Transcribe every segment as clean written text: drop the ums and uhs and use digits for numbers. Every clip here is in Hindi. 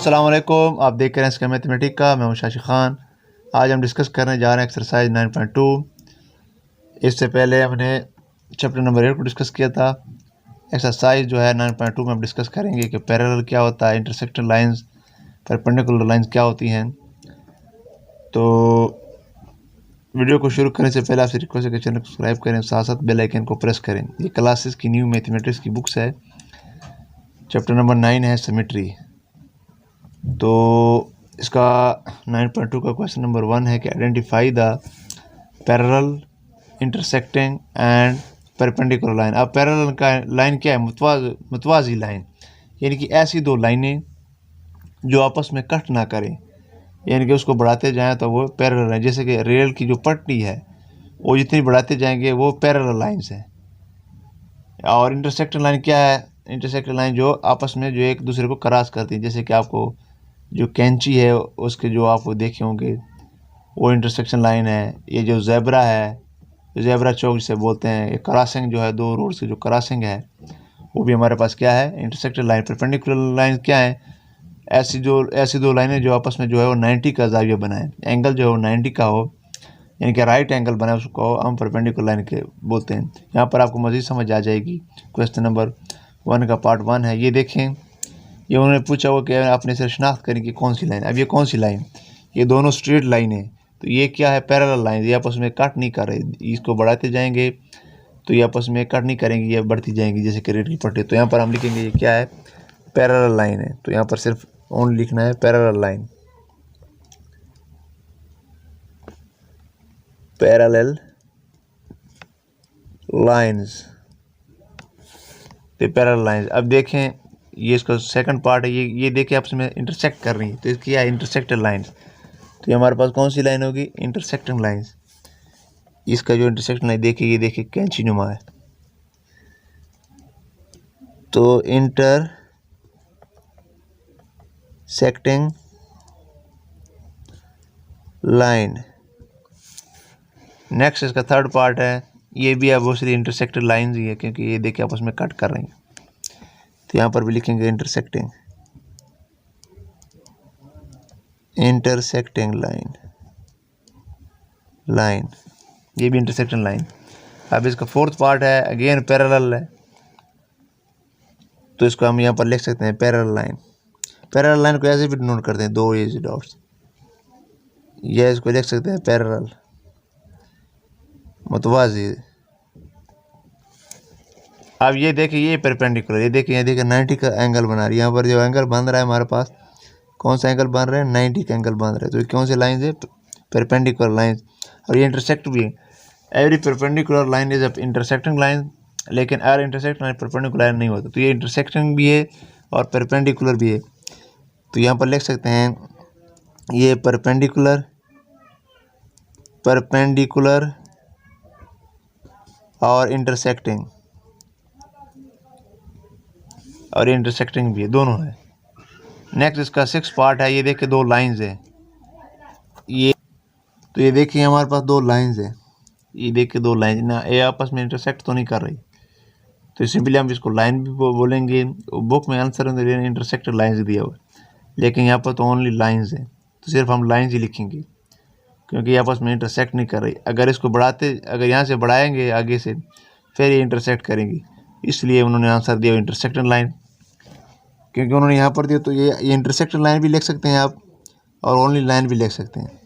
अस्सलाम वालेकुम, आप देख रहे हैं इसका मैथमेटिक का। मैं हूं शाशी खान। आज हम डिस्कस करने जा रहे हैं एक्सरसाइज 9.2। इससे पहले हमने चैप्टर नंबर 8 को डिस्कस किया था। एक्सरसाइज जो है 9.2 में हम डिस्कस करेंगे कि पैरेलल क्या होता है, इंटरसेक्टर लाइंस, परपेंडिकुलर लाइंस क्या होती हैं। तो वीडियो को शुरू करने से पहले आपसे रिक्वेस्ट है कि चैनल को सब्सक्राइब करें, साथ साथ बेल आइकन को प्रेस करें। ये क्लासेस की न्यू मैथमेटिक्स की बुक्स है। चैप्टर नंबर 9 है सिमेट्री। तो इसका 9.2 का क्वेश्चन नंबर 1 है कि identify the parallel, intersecting and perpendicular line. अब पैरेलल का लाइन क्या है? मुतवाज़ी लाइन, यानी कि ऐसी दो लाइनें जो आपस में कट ना करें, यानी कि उसको बढ़ाते जाएं तो वो पैरेलल है। जैसे कि रेल की जो पट्टी है वो जितनी बढ़ाते जाएंगे वो पैरेलल लाइन्स है। और इंटरसेक्टर लाइन क्या है? इंटरसेक्टर लाइन जो आपस में जो एक दूसरे को क्रॉस करती है। जैसे कि आपको जो कैंची है उसके जो आप देखे होंगे वो इंटरसेक्शन लाइन है। ये जो ज़ेब्रा है, ज़ेब्रा चौक जिसे बोलते हैं, ये क्रॉसिंग जो है, दो रोड से जो क्रॉसिंग है वो भी हमारे पास क्या है? इंटरसेक्टर लाइन। परपेंडिकुलर लाइन क्या है? ऐसी दो लाइनें जो आपस में जो है वो 90 का ज़ाविया बनाए, एंगल जो है वो 90 का हो, यानी कि राइट एंगल बनाए, उसको हम परपेंडिकुलर लाइन के बोलते हैं। यहाँ पर आपको मज़ीद समझ आ जाएगी। क्वेश्चन नंबर 1 का पार्ट 1 है। ये देखें, ये उन्होंने पूछा हुआ कि आपने इसे शनाख्त करें कि कौन सी लाइन। अब ये कौन सी लाइन? ये दोनों स्ट्रेट लाइन है। तो ये क्या है? Parallel line. ये आपस में कट नहीं कर रही। इसको बढ़ाते जाएंगे तो ये आपस में कट नहीं करेंगी, ये बढ़ती जाएंगी जैसे कि रेल की पट्टी। तो यहाँ पर हम लिखेंगे ये क्या है? पैरेलल लाइन है। तो यहाँ पर सिर्फ ओनली लिखना है पैरेलल लाइन, पैरेलल लाइंस, तो पैरेलल लाइंस। अब देखें, ये इसका सेकंड पार्ट है। ये देखिए आपस में इंटरसेक्ट कर रही है, तो इसकी है इंटरसेक्टर लाइंस। तो ये हमारे पास कौन सी लाइन होगी? Intersecting lines. इसका जो इंटरसेक्टिंग लाइन देखिए, ये देखिए कैंची नुमा है। तो इंटरसेक्टिंग लाइन। नेक्स्ट इसका थर्ड पार्ट है। ये भी अब दूसरी इंटरसेक्टर लाइंस ही है, क्योंकि ये देखिए आपस में कट कर रही हैं। तो यहाँ पर भी लिखेंगे इंटरसेक्टिंग लाइन, ये भी इंटरसेक्टिंग लाइन। अब इसका फोर्थ पार्ट है, अगेन पैरेलल है। तो इसको हम यहाँ पर लिख सकते हैं पैरेलल लाइन। पैरेलल लाइन को ऐसे भी नोट करते हैं, दो ये डॉट्स, या इसको लिख सकते हैं पैरेलल, मुतवाज़ी। अब ये देखिए, ये परपेंडिकुलर, ये देखिए 90 का एंगल बना रही है। यहाँ पर जो एंगल बन रहा है हमारे पास, कौन सा एंगल बन रहा है? 90 का एंगल बन रहा है। तो ये कौन सी लाइन है? Perpendicular line. और ये इंटरसेक्ट भी है। Every perpendicular line is a intersecting line, लेकिन अगर इंटरसेक्ट लाइन परपेंडिकुलर लाइन नहीं होता। तो ये इंटरसेक्टिंग भी है और परपेंडिकुलर भी है। तो यहाँ पर लिख सकते हैं ये परपेंडिकुलर और इंटरसेक्टिंग भी है, दोनों है। नेक्स्ट इसका 6 पार्ट है। ये देखिए दो लाइंस है। ये तो ये देखिए हमारे पास दो लाइंस है। ये देखिए दो लाइन ना, ये आपस में इंटरसेक्ट तो नहीं कर रही। तो सिंपली हम इसको लाइन भी बोलेंगे। बुक में आंसर इंटरसेक्टर लाइंस दिया हुआ है, लेकिन यहाँ पर तो ओनली लाइंस है। तो सिर्फ हम लाइंस ही लिखेंगे, क्योंकि ये आपस में इंटरसेक्ट नहीं कर रही। अगर इसको अगर यहाँ से बढ़ाएंगे आगे से, फिर ये इंटरसेक्ट करेंगी। इसलिए उन्होंने आंसर दिया इंटरसेक्टर लाइन, क्योंकि उन्होंने यहाँ पर दिया। तो ये इंटरसेक्टर लाइन भी लिख सकते हैं आप, और ओनली लाइन भी लिख सकते हैं।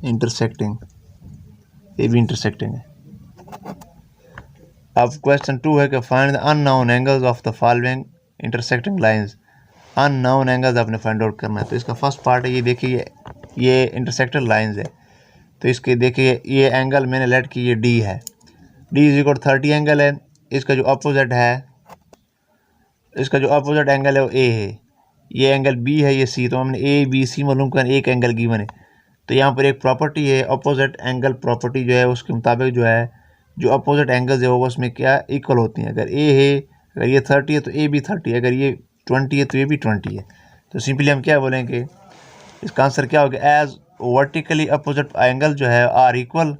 इंटरसेक्टिंग, ये भी इंटरसेक्टिंग है। अब क्वेश्चन 2 है कि find the unknown angles of the following intersecting lines. Unknown angles आपने फाइंड आउट करना है। तो इसका फर्स्ट पार्ट है, ये देखिए ये इंटरसेक्टर लाइंस है। तो इसके देखिए ये एंगल मैंने लेट की, ये डी है। डी इज इक्वल 30 एंगल है। इसका जो अपोजिट एंगल है वो ए है। ये एंगल बी है, ये सी। तो हमने ए बी सी मालूम कर, एक एंगल गिवन है। तो यहाँ पर एक प्रॉपर्टी है, अपोजिट एंगल प्रॉपर्टी जो है, उसके मुताबिक जो है जो अपोजिट एंगल्स है वो उसमें क्या इक्वल होती हैं। अगर ए है, अगर ये 30 है तो ए भी 30 है, अगर ये 20 है तो ये भी 20 है। तो सिंपली हम क्या बोलेंगे, इसका आंसर क्या होगा? एज वर्टिकली अपोजिट एंगल जो है आर इक्वल।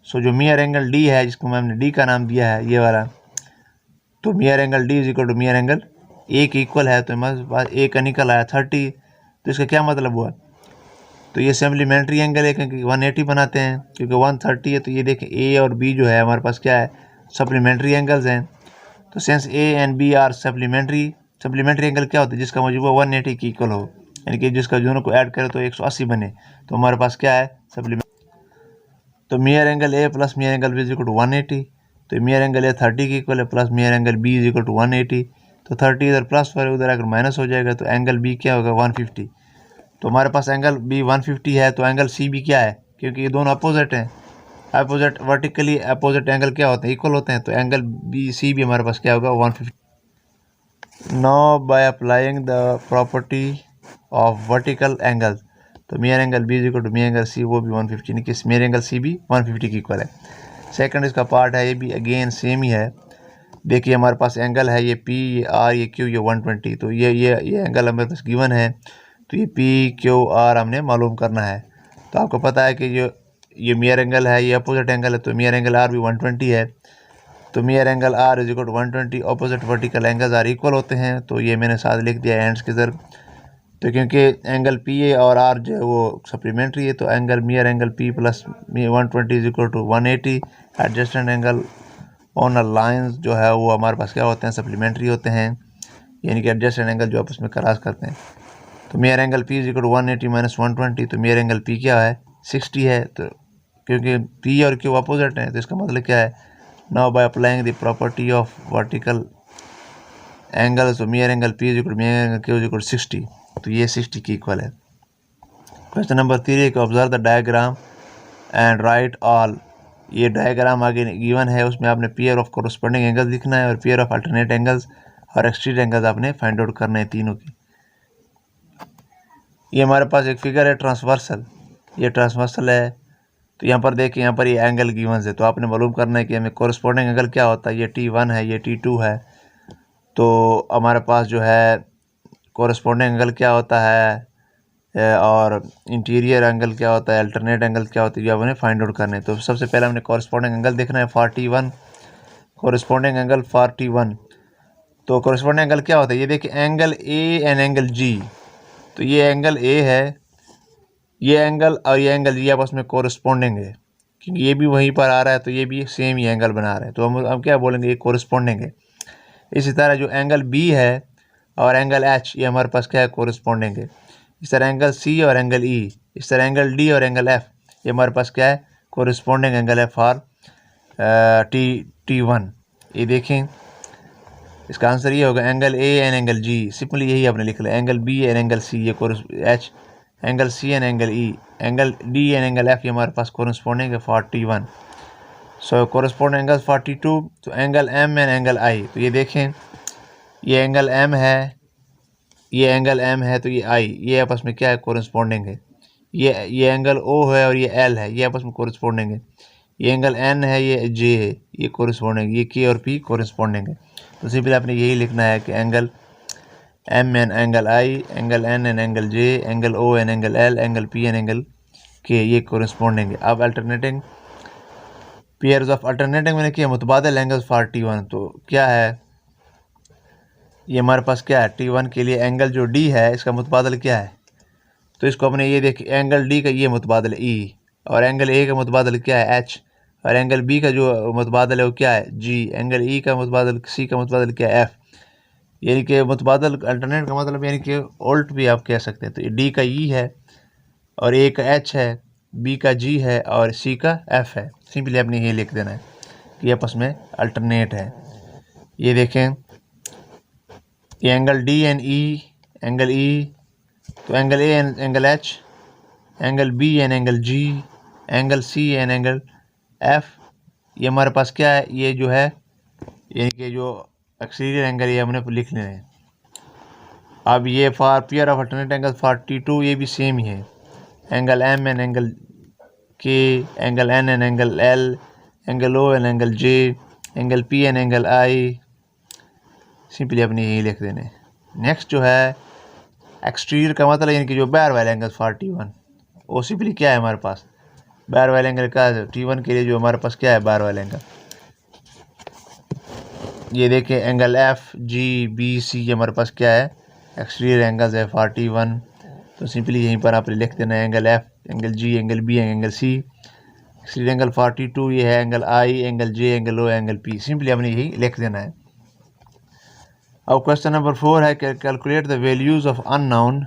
सो जो मियर एंगल डी है, जिसको हमने डी का नाम दिया है, ये वाला, तो measure angle D is equal to measure angle A के इक्वल है, तो हमारे पास ए का निकल आया 30। तो इसका क्या मतलब हुआ, तो ये सप्लीमेंट्री एंगल है क्योंकि 180 बनाते हैं, क्योंकि 130 है। तो ये देखें ए और बी जो है हमारे पास क्या है, सप्लीमेंट्री एंगल्स हैं। तो since A and B are supplementary, supplementary angle क्या होता है, जिसका मजमूआ 180 की इक्वल हो, यानी कि जिसका दोनों को ऐड करें तो 180 बने। तो हमारे पास क्या है, सप्लीमेंट्री। तो measure angle A plus measure angle B is equal to 180। तो मियर एंगल ए 30 की इक्वल है plus measure angle B is equal to 180। तो 30 इधर प्लस और उधर अगर माइनस हो जाएगा तो एंगल बी क्या होगा, 150। तो हमारे पास एंगल बी 150 है, तो एंगल सी भी क्या है, क्योंकि ये दोनों अपोजिट हैं, अपोजिट वर्टिकली अपोजिट एंगल क्या होते हैं, इक्वल होते हैं। तो एंगल बी सी भी हमारे पास क्या होगा, 150। Now by applying the property of vertical angle, तो measure angle B is equal to measure angle C, वो भी 150, यानी कि मियर एंगल सी भी 150 की इक्वल है। सेकंड इसका पार्ट है, ये भी अगेन सेम ही है। देखिए हमारे पास एंगल है ये पी, ये आर, ये क्यू, ये 120। तो ये एंगल हमारे पास गिवन है, तो ये पी क्यू आर हमने मालूम करना है। तो आपको पता है कि जो ये मियर एंगल है ये अपोजिट एंगल है, तो मियर एंगल आर भी 120 है। तो measure angle R is equal to 120, opposite vertical angles are equal होते हैं। तो ये मैंने साथ लिख दिया एंड्स के ज़र। तो क्योंकि एंगल पी ए और आर जो है वो सप्लीमेंट्री है, तो angle measure angle P plus 120 is equal to 180। Adjacent angle on a lines जो है वो हमारे पास क्या होते हैं, सप्लीमेंट्री होते हैं, यानी कि एडजस्टेंट एंगल जो आपस में क्रॉस करते हैं। तो measure angle P is equal to 180 minus 120। तो मियर एंगल पी क्या है, 60 है। तो क्योंकि पी और क्यू अपोजिट हैं, तो इसका मतलब क्या है, now by applying the property of vertical angle, तो measure angle P is equal to measure angle Q is equal to 60। तो ये 60 की इक्वल है। क्वेश्चन नंबर 3 है कि observe the diagram and right all. ये डायग्राम आगे गिवन है, उसमें आपने पेयर ऑफ कोरस्पोंडिंग एंगल्स लिखना है और पेयर ऑफ अल्टरनेट एंगल्स और एक्सट्रीट एंगल्स आपने फाइंड आउट करने हैं तीनों की। ये हमारे पास एक फिगर है ट्रांसवर्सल, ये ट्रांसवर्सल है। तो यहाँ पर देखिए, यहाँ पर ये एंगल गिवन है, तो आपने मालूम करना है कि हमें कोरस्पोंडिंग एंगल क्या होता है। ये T1 है, ये T2 है। तो हमारे पास जो है कोरस्पोंडिंग एंगल क्या होता है और इंटीरियर एंगल क्या होता है, अल्टरनेट एंगल क्या होती है, जो हमने फाइंड आउट करने। तो सबसे पहले हमने कोरस्पोंडिंग एंगल देखना है 41, कोरस्पोंडिंग एंगल 41। तो कोरस्पोंडिंग एंगल क्या होता है, ये देखिए एंगल ए एंड एंगल जी। तो ये एंगल ए है, ये एंगल और ये एंगल जी आपस में कोरस्पोंडिंग है, क्योंकि ये भी वहीं पर आ रहा है, तो ये भी सेम ही एंगल बना रहा है। तो हम क्या बोलेंगे, ये कोरस्पोंडिंग है। इसी तरह जो एंगल बी है और एंगल एच, ये हमारे पास क्या है, कोरस्पोंडिंग है। इस तरह एंगल सी और एंगल ई, इस तरह एंगल डी और एंगल एफ, ये हमारे पास क्या है, कोरस्पोंडिंग एंगल है फॉर T1। ये देखें, इसका आंसर ये होगा angle A and angle G, simply यही आपने लिख लिया। Angle B and angle C, ये H, angle C and angle E, angle D and angle F, ये हमारे पास कोरस्पोंडिंग है for T1। So corresponding angle for T2, तो angle M and angle I. तो ये देखें, ये एंगल एम है, ये एंगल एम है, तो ये आई, ये आपस में क्या है, कोरस्पोंडिंग है। ये एंगल ओ है और ये एल है, ये आपस में कोरस्पोंडिंग है। ये एंगल एन है, ये जे है, ये कोरस्पोंडिंग, ये के और पी कोरस्पोंडिंग है। तो सिंपली आपने यही लिखना है कि angle M and angle I, angle N and angle J, angle O and angle L, angle P and angle K, ये कोरस्पोंडिंग है। अब अल्टरनेटिंग पेयर्स ऑफ अल्टरनेटिंग मैंने किया मुतबादिल एंगल्स फॉर T1। तो क्या है, ये हमारे पास क्या है, T1 के लिए एंगल जो D है इसका मुतबादिल क्या है। तो इसको अपने ये देखिए, एंगल D का ये मुतबादिल E, और एंगल A का मुतबादिल क्या है, H, और एंगल B का जो मुतबादिल है वो क्या है, G, एंगल E का मुतबादिल, C का मुतबादिल क्या है, F। यानी कि मुतबादिल अल्टरनेट का मतलब यानी कि उल्ट भी आप कह सकते हैं। तो D का E है और A का H है, B का G है और C का F है। सिंपली आपने ये लिख देना है कि आपस में अल्टरनेट है। ये देखें, ये angle D and E, angle E, तो angle A and angle H, angle B and angle G, angle C and angle F, ये हमारे पास क्या है, ये जो है यानी कि जो एक्सटीरियर एंगल ये हमने लिख लेने हैं। अब ये four pair of alternate angle for T2 ये भी सेम ही है, angle M and angle K, angle N and angle L, angle O and angle J, angle P and angle I, simply अपने यही लिख देने। नेक्स्ट जो है एक्सटीरियर का मतलब यानी कि जो बाहर वाले एंगल फॉर T1, वो सिंपली क्या है हमारे पास, बाहर वाले एंगल का T1 के लिए जो हमारे पास क्या है, बाहर वाले एंगल, ये देखें angle F G B C ये हमारे पास क्या है, एक्सटीरियर एंगल्स है 41। तो सिंपली यहीं पर आपने लिख देना है angle F, angle G, angle B, angle C. Exterior angle 42 ये है, angle I, angle J, angle O, angle P. Simply आपने यही लिख देना है। अब क्वेश्चन नंबर 4 है calculate the values of unknown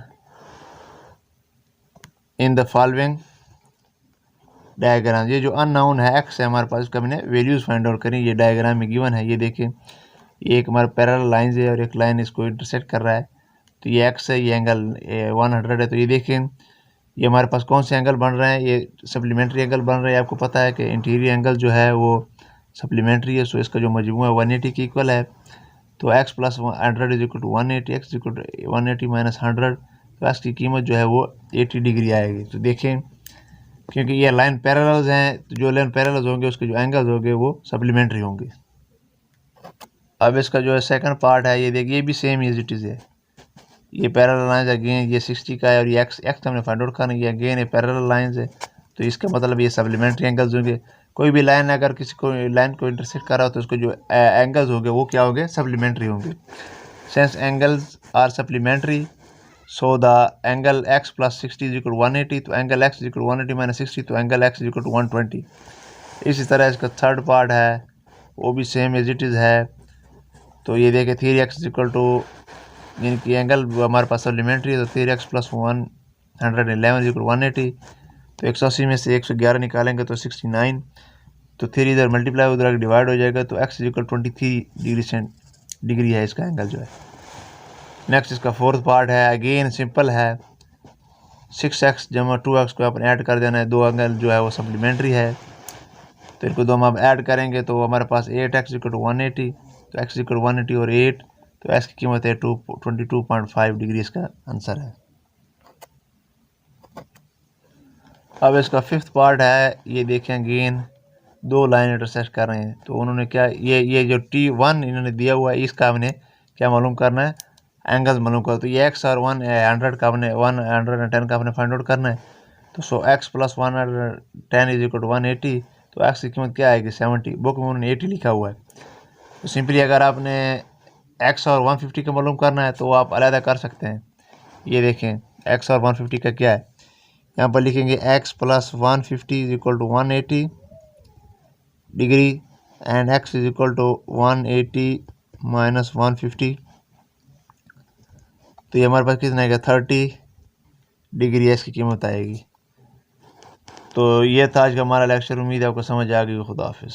in the following diagram. ये जो अननोन है एक्स है हमारे पास, उसका मैंने वैल्यूज फाइंड आउट करें। ये डायग्राम में गिवन है, ये देखें, ये एक हमारा पैरेलल लाइन है और एक लाइन इसको इंटरसेक्ट कर रहा है। तो ये एक्स है, ये एंगल 100 है। तो ये देखें, ये हमारे पास कौन से एंगल बन रहे हैं, ये सप्लीमेंट्री एंगल बन रहे हैं। आपको पता है कि इंटीरियर एंगल जो है वो सप्लीमेंट्री है, सो इसका जो मजमू है 180 की इक्वल है। तो x plus 100 is equal to 180, x equal to 180 minus 100। तो x की कीमत जो है वो 80 डिग्री आएगी। तो देखें, क्योंकि ये लाइन पैरेलल्स हैं, तो जो लाइन पैरेलल्स होंगे उसके जो एंगल्स होंगे वो सप्लीमेंट्री होंगे। अब इसका जो है सेकंड पार्ट है, ये देखिए, ये भी सेम एज इट इज़ है। ये पैरेलल लाइंस अगेन, ये 60 का है और ये x हमने फाइंड आउट करना है। ये अगेन ये पैरेलल लाइंस है, तो इसका मतलब ये सप्लीमेंट्री एंगल्स होंगे। कोई भी लाइन अगर किसी को लाइन को इंटरसेक्ट कर रहा हो तो उसको जो एंगल्स होंगे वो क्या होंगे, सप्लीमेंट्री होंगे। Since angles are supplementary so the angle x plus 60 is equal 180। तो angle x is equal 180 minus 60, तो angle x is equal to 120। इसी तरह इसका थर्ड पार्ट है, वो भी सेम एज इट इज़ है। तो ये देखें 3x इज इक्वल टू, यानी कि एंगल हमारे पास सप्लीमेंट्री है, तो 3x प्लस 111 इज इक्वल 180। तो 180 में से 111 निकालेंगे तो 69। तो 3 इधर मल्टीप्लाई उधर डिवाइड हो जाएगा, तो x इज इक्वल 23 डिग्री है इसका एंगल जो है। नेक्स्ट इसका फोर्थ पार्ट है, अगेन सिंपल है, 6x जमा 2x को अपन ऐड कर देना है। दो एंगल जो है वो सप्लीमेंट्री है, तो इनको दो हम अब ऐड करेंगे तो हमारे पास 8x इक्वल टू 180। तो x इक्वल 180 और 8, तो x की कीमत है 22.5 डिग्री, इसका आंसर है। अब इसका फिफ्थ पार्ट है, ये देखें अगेन दो लाइन इंटरसेक्ट कर रहे हैं। तो उन्होंने क्या, ये जो T1 इन्होंने दिया हुआ है, इसका हमने क्या मालूम करना है, एंगल्स मालूम करना। तो ये x और 100 का हमने 110 का हमने फाइंड आउट करना है। तो so x plus 110 is equal to 180। तो x की कीमत क्या आएगी, 70। बुक में उन्होंने 80 लिखा हुआ है। तो सिंपली अगर आपने x और 150 का मालूम करना है तो आप अलग कर सकते हैं। ये देखें x और 150 का क्या है, यहाँ पर लिखेंगे x plus 150 is equal to 180 degree and x is equal to 180 minus 150। तो ये हमारे पास कितना आएगा, 30 डिग्री इसकी कीमत आएगी। तो ये था आज का हमारा लेक्चर। उम्मीद है आपको समझ आ गई। खुदा हाफिज़।